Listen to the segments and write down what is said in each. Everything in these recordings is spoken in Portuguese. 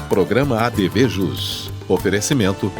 Programa ADV Jus. Oferecimento.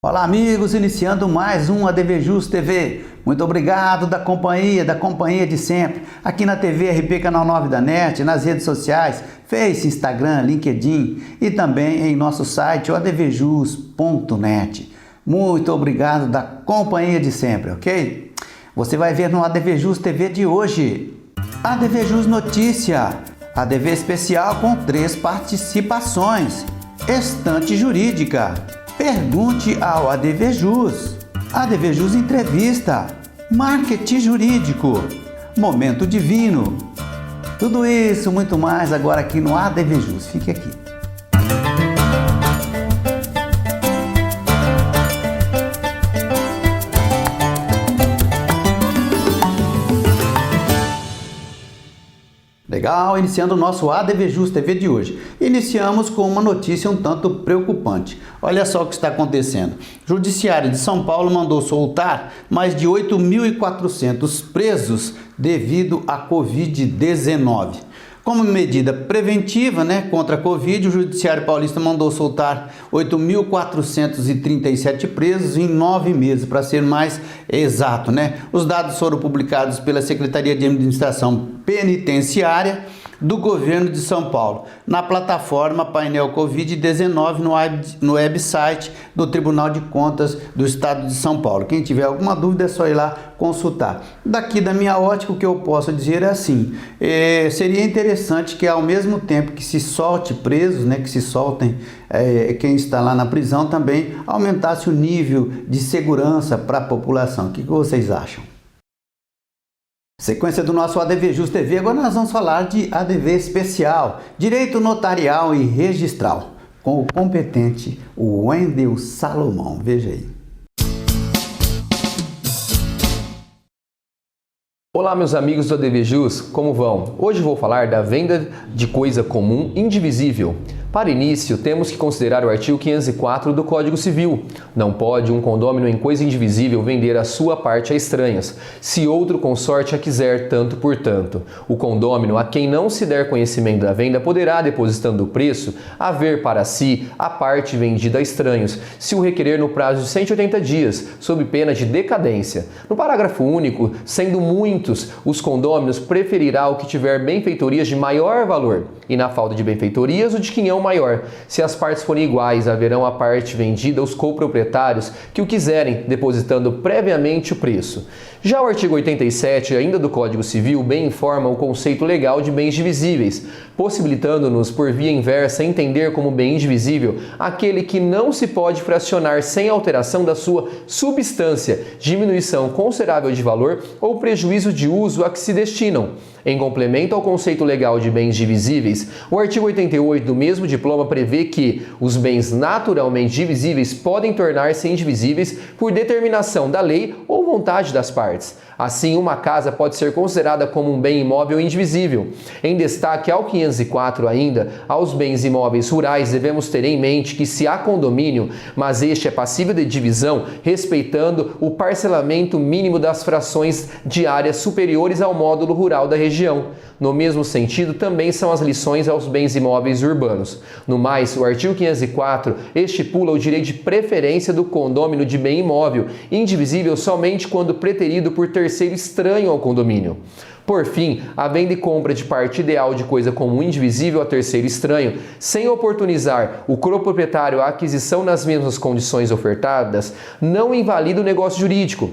Olá amigos, iniciando mais um ADV Jus TV. Muito obrigado da companhia de sempre, aqui na TV RP Canal 9 da NET, nas redes sociais, Face, Instagram, LinkedIn e também em nosso site, advjus.net. Muito obrigado da companhia de sempre, ok? Você vai ver no ADV Jus TV de hoje, ADV Jus Notícia, ADV especial com 3 participações, Estante Jurídica, Pergunte ao ADV Jus, ADV Jus Entrevista, Marketing Jurídico, Momento Divino. Tudo isso, muito mais agora aqui no ADV Jus. Fique aqui. Legal, iniciando o nosso ADV Jus TV de hoje. Iniciamos com uma notícia um tanto preocupante. Olha só o que está acontecendo. O Judiciário de São Paulo mandou soltar mais de 8.400 presos devido à Covid-19. Como medida preventiva, contra a Covid, o Judiciário Paulista mandou soltar 8.437 presos em 9 meses, para ser mais exato, Os dados foram publicados pela Secretaria de Administração Penitenciária do Governo de São Paulo, na plataforma Painel Covid-19 no website do Tribunal de Contas do Estado de São Paulo. Quem tiver alguma dúvida é só ir lá consultar. Daqui da minha ótica, o que eu posso dizer é assim, seria interessante que ao mesmo tempo que se solte presos, que se soltem quem está lá na prisão, também aumentasse o nível de segurança para a população. O que vocês acham? Sequência do nosso ADV Jus TV, agora nós vamos falar de ADV especial, Direito Notarial e Registral, com o competente Wendel Salomão. Veja aí. Olá meus amigos do ADV Jus, como vão? Hoje vou falar da venda de coisa comum indivisível. Para início, temos que considerar o artigo 504 do Código Civil. Não pode um condômino em coisa indivisível vender a sua parte a estranhas, se outro consorte a quiser tanto por tanto. O condômino a quem não se der conhecimento da venda poderá, depositando o preço, haver para si a parte vendida a estranhos, se o requerer no prazo de 180 dias, sob pena de decadência. No parágrafo único, sendo muitos, os condôminos preferirá o que tiver benfeitorias de maior valor, e na falta de benfeitorias, o de quinhão maior. Se as partes forem iguais, haverão a parte vendida aos coproprietários que o quiserem, depositando previamente o preço. Já o artigo 87, ainda do Código Civil, bem informa o conceito legal de bens divisíveis, possibilitando-nos, por via inversa, entender como bem indivisível aquele que não se pode fracionar sem alteração da sua substância, diminuição considerável de valor ou prejuízo de uso a que se destinam. Em complemento ao conceito legal de bens divisíveis, o artigo 88 do mesmo diploma prevê que os bens naturalmente divisíveis podem tornar-se indivisíveis por determinação da lei ou vontade das partes. Assim, uma casa pode ser considerada como um bem imóvel indivisível. Em destaque ao 504 ainda, aos bens imóveis rurais, devemos ter em mente que se há condomínio, mas este é passível de divisão, respeitando o parcelamento mínimo das frações de áreas superiores ao módulo rural da região. No mesmo sentido, também são as lições aos bens imóveis urbanos. No mais, o artigo 504 estipula o direito de preferência do condômino de bem imóvel, indivisível somente quando preterido por terceiro estranho ao condomínio. Por fim, a venda e compra de parte ideal de coisa comum indivisível a terceiro estranho, sem oportunizar o coproprietário a aquisição nas mesmas condições ofertadas, não invalida o negócio jurídico.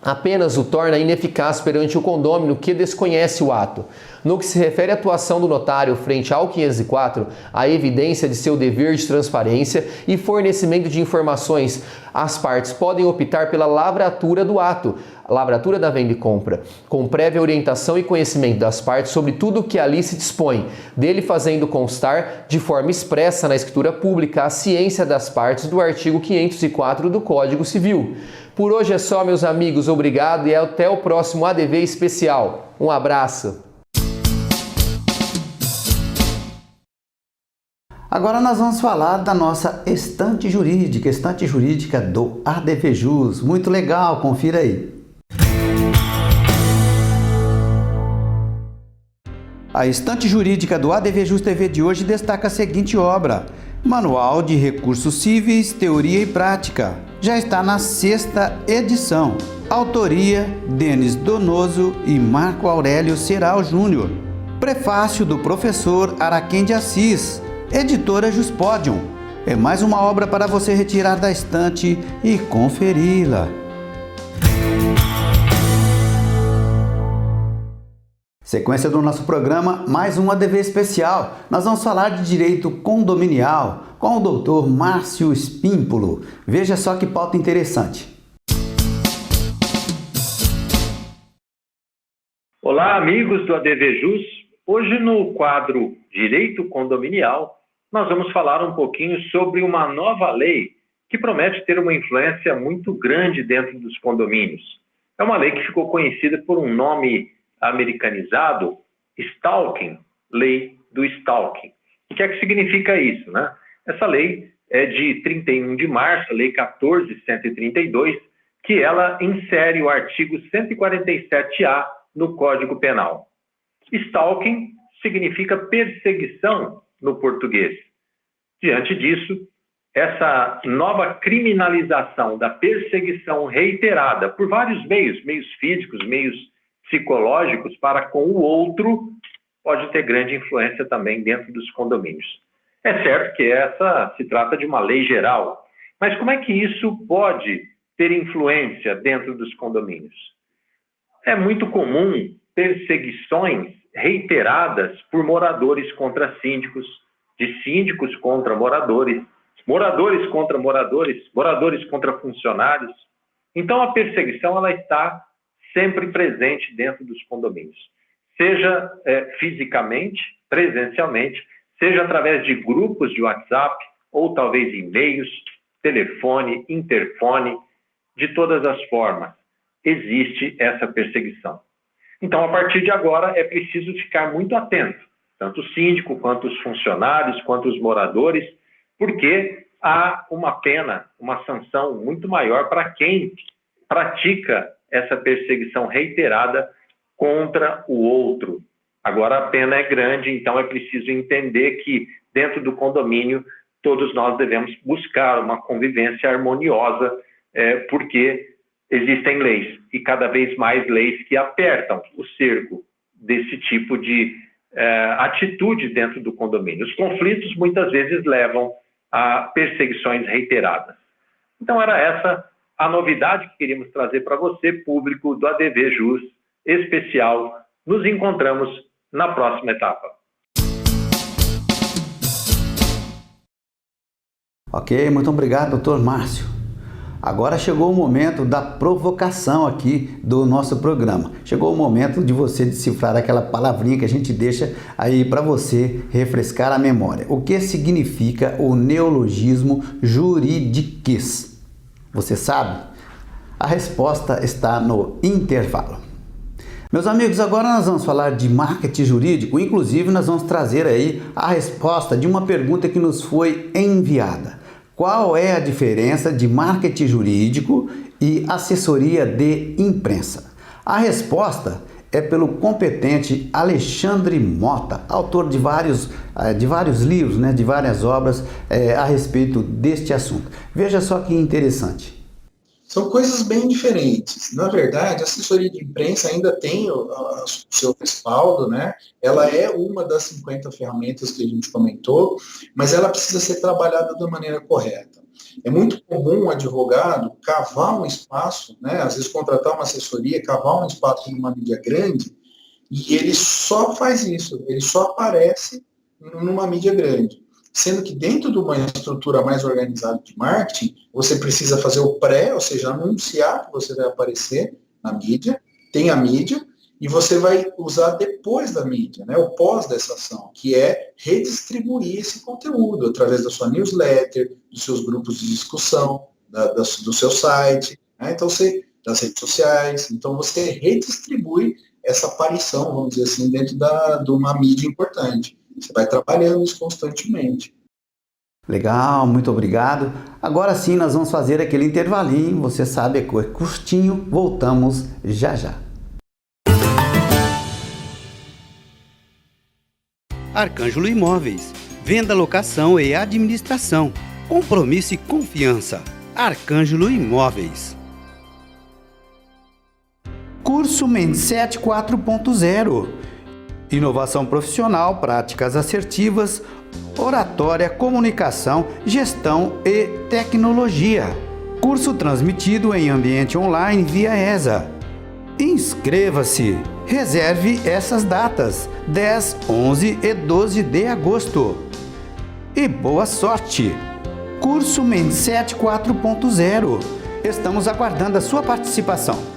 Apenas o torna ineficaz perante o condômino que desconhece o ato. No que se refere à atuação do notário frente ao 504, a evidência de seu dever de transparência e fornecimento de informações, as partes podem optar pela lavratura do ato, a lavratura da venda e compra, com prévia orientação e conhecimento das partes sobre tudo o que ali se dispõe, dele fazendo constar de forma expressa na escritura pública a ciência das partes do artigo 504 do Código Civil. Por hoje é só, meus amigos, obrigado e até o próximo ADV especial. Um abraço! Agora nós vamos falar da nossa estante jurídica do ADV Jus. Muito legal, confira aí. A estante jurídica do ADVJus TV de hoje destaca a seguinte obra: Manual de Recursos Cíveis, Teoria e Prática. Já está na 6ª edição. Autoria: Denis Donoso e Marco Aurélio Ceral Júnior. Prefácio do professor Araquém de Assis. Editora Juspodium. É mais uma obra para você retirar da estante e conferi-la. Sequência do nosso programa, mais um ADV especial. Nós vamos falar de direito condominial com o Dr. Márcio Espímpolo. Veja só que pauta interessante. Olá, amigos do ADVJus. Hoje no quadro Direito Condominial, nós vamos falar um pouquinho sobre uma nova lei que promete ter uma influência muito grande dentro dos condomínios. É uma lei que ficou conhecida por um nome americanizado, Stalking, Lei do Stalking. O que é que significa isso, né? Essa lei é de 31 de março, a Lei 14.132, que ela insere o artigo 147A no Código Penal. Stalking significa perseguição no português. Diante disso, essa nova criminalização da perseguição reiterada por vários meios físicos, meios psicológicos para com o outro, pode ter grande influência também dentro dos condomínios. É certo que essa se trata de uma lei geral, mas como é que isso pode ter influência dentro dos condomínios? É muito comum perseguições reiteradas por moradores contra síndicos, de síndicos contra moradores, moradores contra moradores, moradores contra funcionários. Então a perseguição ela está sempre presente dentro dos condomínios, seja fisicamente, presencialmente, seja através de grupos de WhatsApp, ou talvez e-mails, telefone, interfone, de todas as formas, existe essa perseguição. Então, a partir de agora, é preciso ficar muito atento, tanto o síndico, quanto os funcionários, quanto os moradores, porque há uma pena, uma sanção muito maior para quem pratica essa perseguição reiterada contra o outro. Agora a pena é grande, então é preciso entender que dentro do condomínio todos nós devemos buscar uma convivência harmoniosa, porque existem leis e cada vez mais leis que apertam o cerco desse tipo de atitude dentro do condomínio. Os conflitos muitas vezes levam a perseguições reiteradas. Então era essa a novidade que queríamos trazer para você, público do ADVJus especial. Nos encontramos na próxima etapa. Ok, muito obrigado, Dr. Márcio. Agora chegou o momento da provocação aqui do nosso programa. Chegou o momento de você decifrar aquela palavrinha que a gente deixa aí para você refrescar a memória. O que significa o neologismo juridiquês? Você sabe? A resposta está no intervalo. Meus amigos, agora nós vamos falar de marketing jurídico. Inclusive, nós vamos trazer aí a resposta de uma pergunta que nos foi enviada. Qual é a diferença de marketing jurídico e assessoria de imprensa? A resposta é pelo competente Alexandre Mota, autor de vários livros, de várias obras a respeito deste assunto. Veja só que interessante. São coisas bem diferentes. Na verdade, a assessoria de imprensa ainda tem o seu respaldo, né? Ela é uma das 50 ferramentas que a gente comentou, mas ela precisa ser trabalhada da maneira correta. É muito comum o advogado cavar um espaço, né? Às vezes contratar uma assessoria, cavar um espaço em uma mídia grande, e ele só faz isso, ele só aparece numa mídia grande. Sendo que dentro de uma estrutura mais organizada de marketing, você precisa fazer o pré, ou seja, anunciar que você vai aparecer na mídia, tem a mídia, e você vai usar depois da mídia, né, o pós dessa ação, que é redistribuir esse conteúdo através da sua newsletter, dos seus grupos de discussão, do seu site, né, então das redes sociais. Então você redistribui essa aparição, vamos dizer assim, dentro de uma mídia importante. Você vai trabalhando isso constantemente. Legal, muito obrigado. Agora sim, nós vamos fazer aquele intervalinho. Você sabe, é curtinho. Voltamos já já. Arcângelo Imóveis. Venda, locação e administração. Compromisso e confiança. Arcângelo Imóveis. Curso Mindset 4.0. Inovação profissional, práticas assertivas, oratória, comunicação, gestão e tecnologia. Curso transmitido em ambiente online via ESA. Inscreva-se. Reserve essas datas: 10, 11 e 12 de agosto. E boa sorte! Curso Mindset 4.0. Estamos aguardando a sua participação.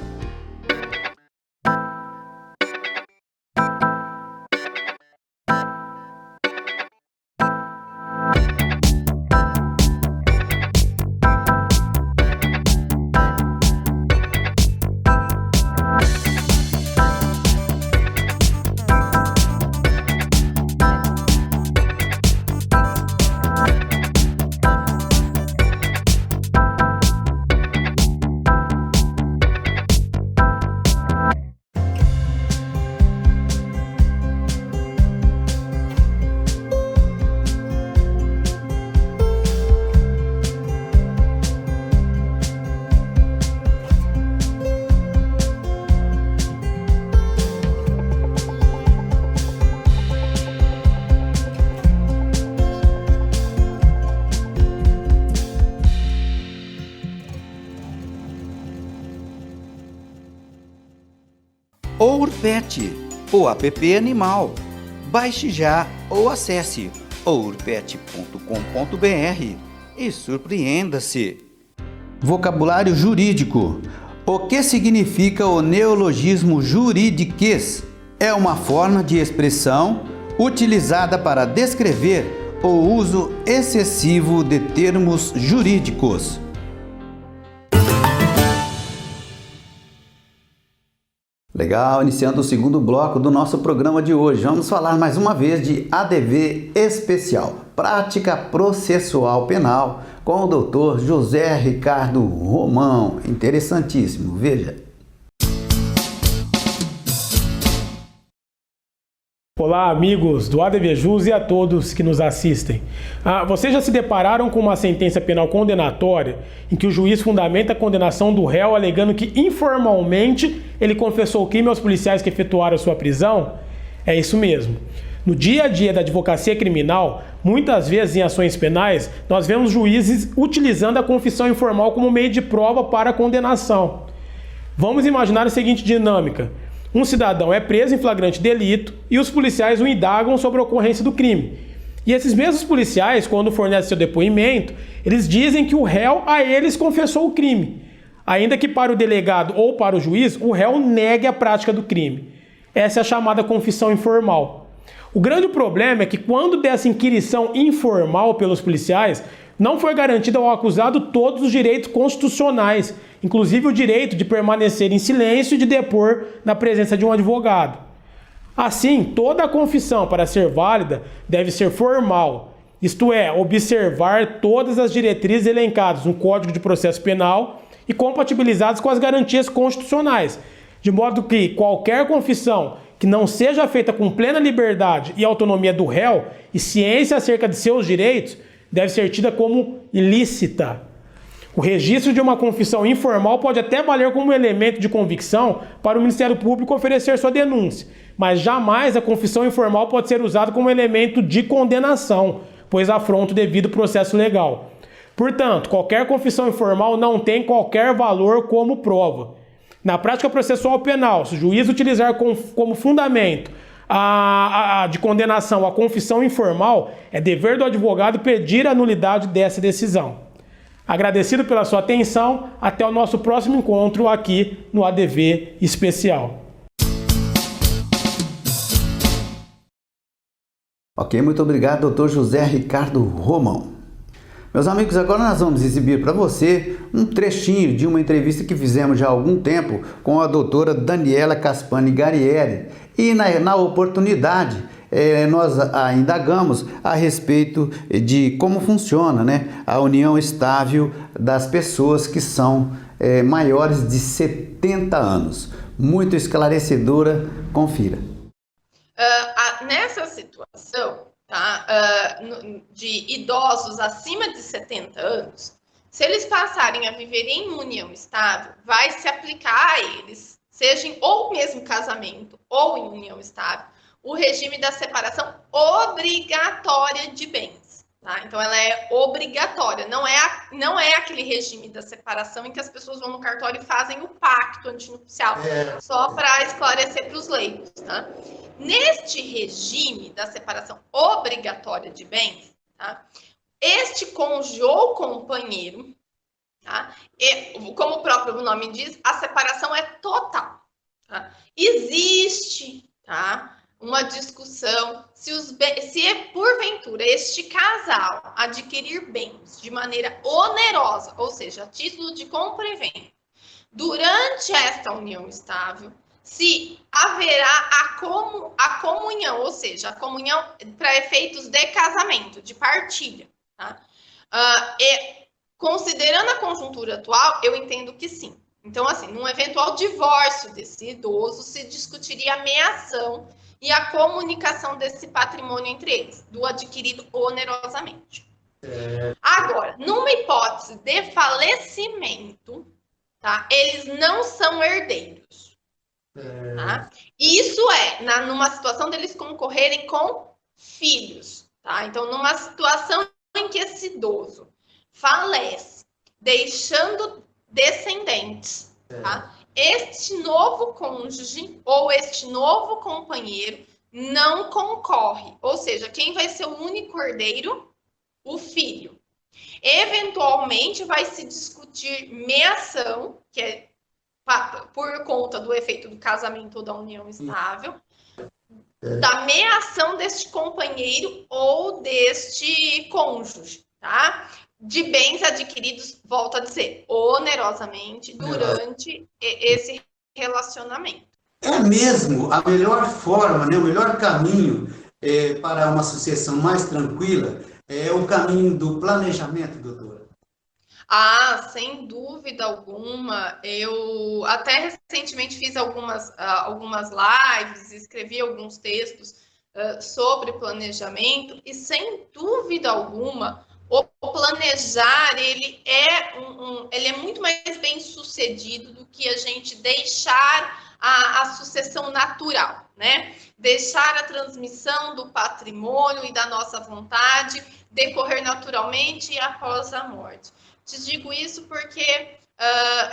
Ourpet, o app animal. Baixe já ou acesse ourpet.com.br e surpreenda-se. Vocabulário jurídico. O que significa o neologismo juridiquês? É uma forma de expressão utilizada para descrever o uso excessivo de termos jurídicos. Legal, iniciando o segundo bloco do nosso programa de hoje. Vamos falar mais uma vez de ADV especial, Prática Processual Penal, com o Dr. José Ricardo Romão. Interessantíssimo, veja. Olá, amigos do ADV Jus e a todos que nos assistem. Vocês já se depararam com uma sentença penal condenatória em que o juiz fundamenta a condenação do réu alegando que informalmente ele confessou o crime aos policiais que efetuaram a sua prisão? É isso mesmo. No dia a dia da advocacia criminal, muitas vezes em ações penais, nós vemos juízes utilizando a confissão informal como meio de prova para a condenação. Vamos imaginar a seguinte dinâmica. Um cidadão é preso em flagrante delito e os policiais o indagam sobre a ocorrência do crime. E esses mesmos policiais, quando fornecem seu depoimento, eles dizem que o réu a eles confessou o crime, ainda que para o delegado ou para o juiz, o réu negue a prática do crime. Essa é a chamada confissão informal. O grande problema é que quando dessa inquirição informal pelos policiais, não foi garantido ao acusado todos os direitos constitucionais, inclusive o direito de permanecer em silêncio e de depor na presença de um advogado. Assim, toda a confissão, para ser válida, deve ser formal, isto é, observar todas as diretrizes elencadas no Código de Processo Penal e compatibilizadas com as garantias constitucionais, de modo que qualquer confissão que não seja feita com plena liberdade e autonomia do réu e ciência acerca de seus direitos deve ser tida como ilícita. O registro de uma confissão informal pode até valer como elemento de convicção para o Ministério Público oferecer sua denúncia, mas jamais a confissão informal pode ser usada como elemento de condenação, pois afronta o devido processo legal. Portanto, qualquer confissão informal não tem qualquer valor como prova. Na prática processual penal, se o juiz utilizar como fundamento de condenação a confissão informal, é dever do advogado pedir a nulidade dessa decisão. Agradecido pela sua atenção, até o nosso próximo encontro aqui no ADV Especial. Ok, muito obrigado, Dr. José Ricardo Romão. Meus amigos, agora nós vamos exibir para você um trechinho de uma entrevista que fizemos já há algum tempo com a doutora Daniela Caspani Garieri. E na oportunidade, nós indagamos a respeito de como funciona, a união estável das pessoas que são maiores de 70 anos. Muito esclarecedora, confira. Nessa situação, tá, de idosos acima de 70 anos, se eles passarem a viver em união estável, vai se aplicar a eles, seja em ou mesmo casamento ou em união estável, o regime da separação obrigatória de bens. Tá? Então, ela é obrigatória, não é aquele regime da separação em que as pessoas vão no cartório e fazem o pacto antinupcial, só para esclarecer para os leigos. Tá? Neste regime da separação obrigatória de bens, tá? Este cônjuge ou companheiro, tá? Como o próprio nome diz, a separação é total. Tá? Existe, tá, uma discussão se porventura este casal adquirir bens de maneira onerosa, ou seja, a título de compra e venda, durante esta união estável, se haverá a comunhão, ou seja, a comunhão para efeitos de casamento, de partilha. Tá? Considerando a conjuntura atual, eu entendo que sim. Então, assim, num eventual divórcio desse idoso, se discutiria a meação e a comunicação desse patrimônio entre eles, do adquirido onerosamente. Agora, numa hipótese de falecimento, tá? Eles não são herdeiros. Tá? Isso numa situação deles concorrerem com filhos. Tá? Então, numa situação em que esse idoso falece, deixando descendentes, tá? Este novo cônjuge ou este novo companheiro não concorre. Ou seja, quem vai ser o único herdeiro? O filho. Eventualmente, vai se discutir meação, que é por conta do efeito do casamento ou da união estável, da meação deste companheiro ou deste cônjuge, tá? De bens adquiridos, volto a dizer, onerosamente durante esse relacionamento. É mesmo a melhor forma, né, o melhor caminho para uma sucessão mais tranquila é o caminho do planejamento, doutora? Sem dúvida alguma. Eu até recentemente fiz algumas lives, escrevi alguns textos sobre planejamento e, sem dúvida alguma, o planejar, ele é muito mais bem sucedido do que a gente deixar a sucessão natural, né? Deixar a transmissão do patrimônio e da nossa vontade decorrer naturalmente e após a morte. Te digo isso porque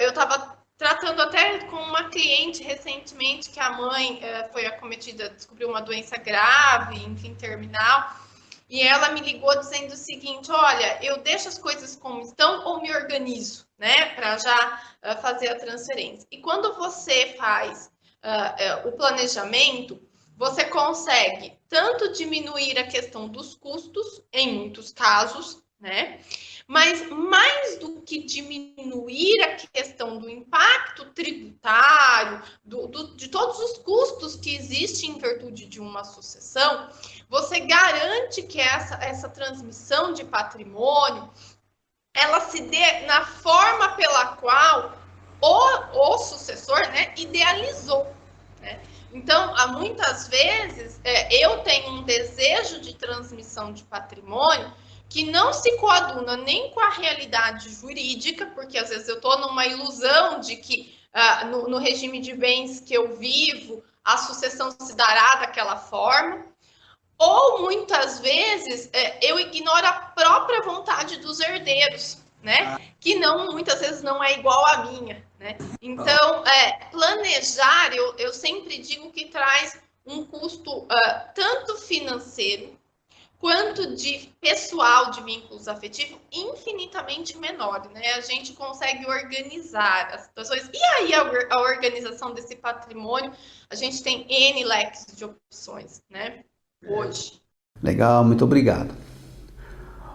eu estava tratando até com uma cliente recentemente que a mãe foi acometida, descobriu uma doença grave, enfim, terminal. E ela me ligou dizendo o seguinte: olha, eu deixo as coisas como estão ou me organizo, né, para já fazer a transferência. E quando você faz o planejamento, você consegue tanto diminuir a questão dos custos, em muitos casos, né, mas mais do que diminuir a questão do impacto tributário, de todos os custos que existem em virtude de uma sucessão, você garante que essa transmissão de patrimônio, ela se dê na forma pela qual o sucessor, né, idealizou. Né? Então, muitas vezes, eu tenho um desejo de transmissão de patrimônio que não se coaduna nem com a realidade jurídica, porque às vezes eu estou numa ilusão de que no regime de bens que eu vivo, a sucessão se dará daquela forma, ou muitas vezes eu ignoro a própria vontade dos herdeiros, né? Que muitas vezes não é igual à minha, né? Então, planejar, eu sempre digo que traz um custo tanto financeiro quanto de pessoal, de vínculos afetivos, infinitamente menor, né? A gente consegue organizar as situações. E aí, a organização desse patrimônio, a gente tem N leques de opções, né? Hoje. Legal, muito obrigado.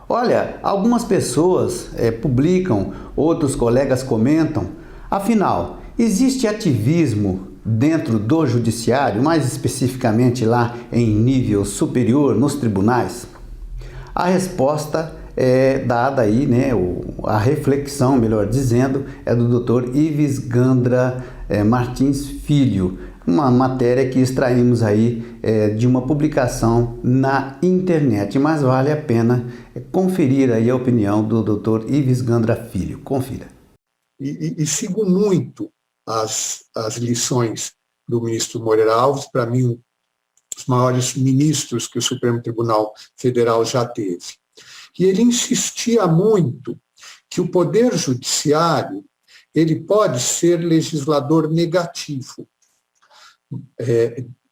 Olha, algumas pessoas publicam, outros colegas comentam. Afinal, existe ativismo dentro do judiciário, mais especificamente lá em nível superior, nos tribunais? A resposta é dada aí, né, a reflexão, melhor dizendo, é do Dr. Ives Gandra Martins Filho, uma matéria que extraímos aí de uma publicação na internet, mas vale a pena conferir aí a opinião do Dr. Ives Gandra Filho. Confira. E sigo muito as lições do ministro Moreira Alves, para mim, um dos maiores ministros que o Supremo Tribunal Federal já teve. E ele insistia muito que o Poder Judiciário ele pode ser legislador negativo,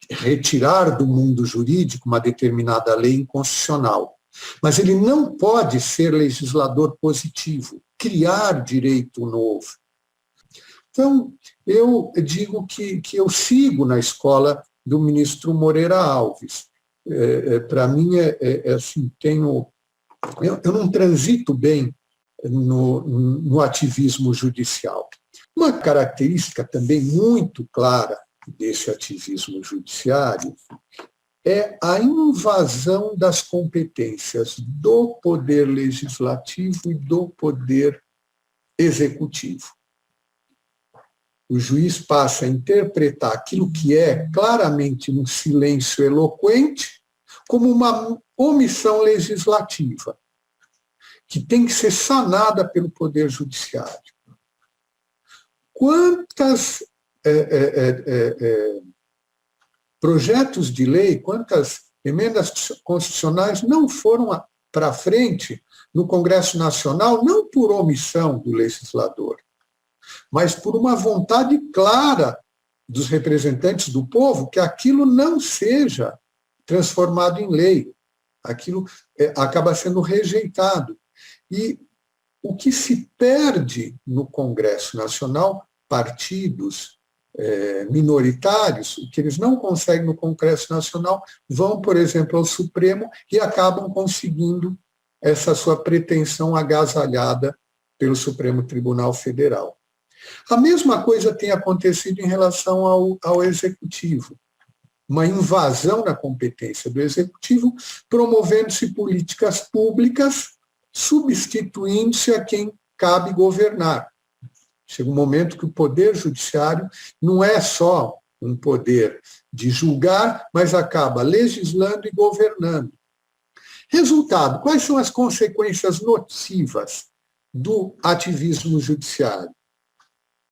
retirar do mundo jurídico uma determinada lei inconstitucional, mas ele não pode ser legislador positivo, criar direito novo. Então, eu digo que eu sigo na escola do ministro Moreira Alves. Para mim, assim, eu não transito bem no ativismo judicial. Uma característica também muito clara desse ativismo judiciário é a invasão das competências do poder legislativo e do poder executivo. O juiz passa a interpretar aquilo que é claramente um silêncio eloquente como uma omissão legislativa, que tem que ser sanada pelo Poder Judiciário. Quantos projetos de lei, quantas emendas constitucionais não foram para frente no Congresso Nacional, não por omissão do legislador, mas por uma vontade clara dos representantes do povo que aquilo não seja transformado em lei, aquilo acaba sendo rejeitado. E o que se perde no Congresso Nacional, partidos minoritários, o que eles não conseguem no Congresso Nacional, vão, por exemplo, ao Supremo e acabam conseguindo essa sua pretensão agasalhada pelo Supremo Tribunal Federal. A mesma coisa tem acontecido em relação ao Executivo. Uma invasão na competência do Executivo, promovendo-se políticas públicas, substituindo-se a quem cabe governar. Chega um momento que o Poder Judiciário não é só um poder de julgar, mas acaba legislando e governando. Resultado, quais são as consequências nocivas do ativismo judiciário?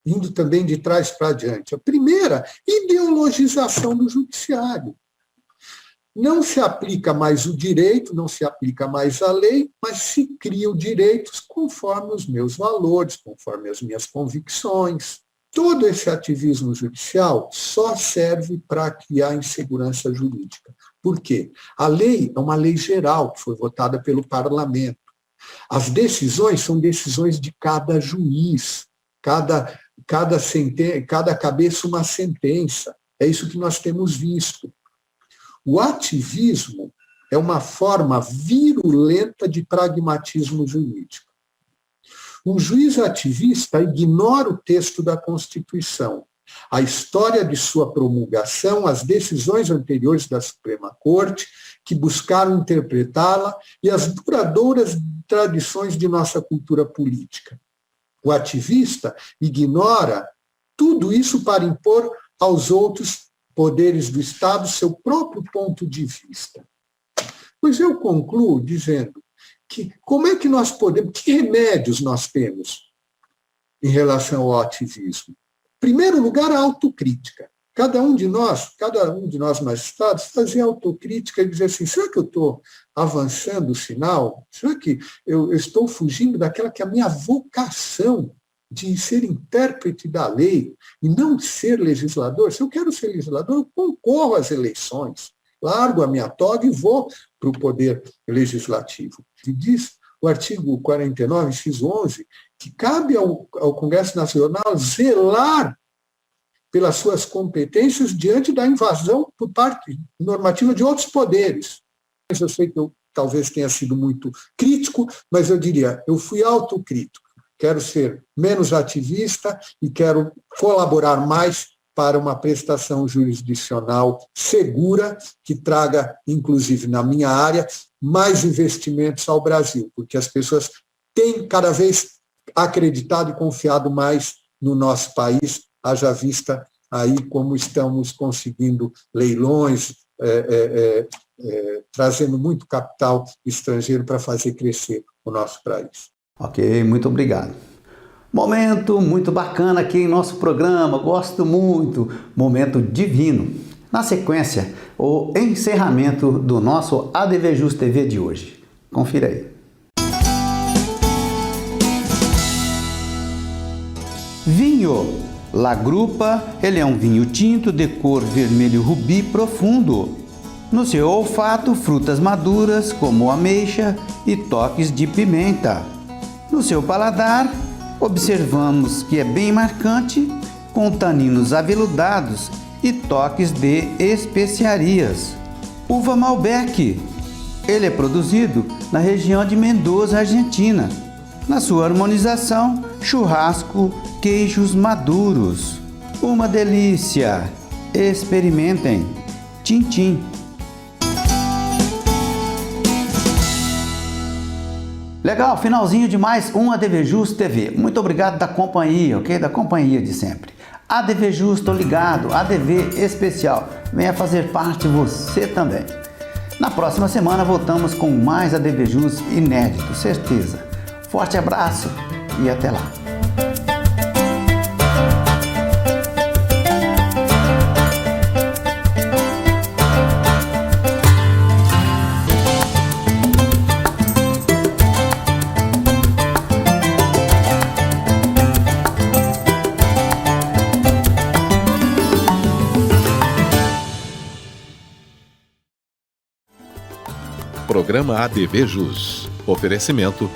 Indo também de trás para diante. A primeira, ideologização do judiciário. Não se aplica mais o direito, não se aplica mais a lei, mas se criam direitos conforme os meus valores, conforme as minhas convicções. Todo esse ativismo judicial só serve para criar insegurança jurídica. Por quê? A lei é uma lei geral que foi votada pelo parlamento. As decisões são decisões de cada juiz, cada cabeça uma sentença. É isso que nós temos visto. O ativismo é uma forma virulenta de pragmatismo jurídico. Um juiz ativista ignora o texto da Constituição, a história de sua promulgação, as decisões anteriores da Suprema Corte, que buscaram interpretá-la, e as duradouras tradições de nossa cultura política. O ativista ignora tudo isso para impor aos outros poderes do Estado seu próprio ponto de vista. Pois eu concluo dizendo que como é que nós podemos, que remédios nós temos em relação ao ativismo? Em primeiro lugar, a autocrítica. Cada um de nós magistrados, fazer autocrítica e dizer assim, será que eu estou avançando o sinal? Será que eu estou fugindo daquela que é a minha vocação de ser intérprete da lei e não ser legislador? Se eu quero ser legislador, eu concorro às eleições, largo a minha toga e vou para o poder legislativo. E diz o artigo 49, inciso 11, que cabe ao Congresso Nacional zelar pelas suas competências diante da invasão por parte normativa de outros poderes. Eu sei que eu talvez tenha sido muito crítico, mas eu diria, eu fui autocrítico. Quero ser menos ativista e quero colaborar mais para uma prestação jurisdicional segura, que traga, inclusive na minha área, mais investimentos ao Brasil, porque as pessoas têm cada vez acreditado e confiado mais no nosso país, haja vista aí como estamos conseguindo leilões, trazendo muito capital estrangeiro para fazer crescer o nosso país. Ok, muito obrigado. Momento muito bacana aqui em nosso programa, gosto muito, momento divino. Na sequência, o encerramento do nosso ADVJus TV de hoje. Confira aí. Vinho. La Grupa, ele é um vinho tinto de cor vermelho rubi profundo. No seu olfato, frutas maduras como ameixa e toques de pimenta. No seu paladar, observamos que é bem marcante, com taninos aveludados e toques de especiarias. Uva Malbec, ele é produzido na região de Mendoza, Argentina. Na sua harmonização, churrasco, queijos maduros. Uma delícia! Experimentem! Tchim-tchim! Legal, finalzinho de mais um ADVJus TV. Muito obrigado da companhia, ok? Da companhia de sempre. ADVJus, tô ligado, ADV especial. Venha fazer parte você também. Na próxima semana voltamos com mais ADVJus inédito, certeza. Forte abraço e até lá. Programa ADVJus. Oferecimento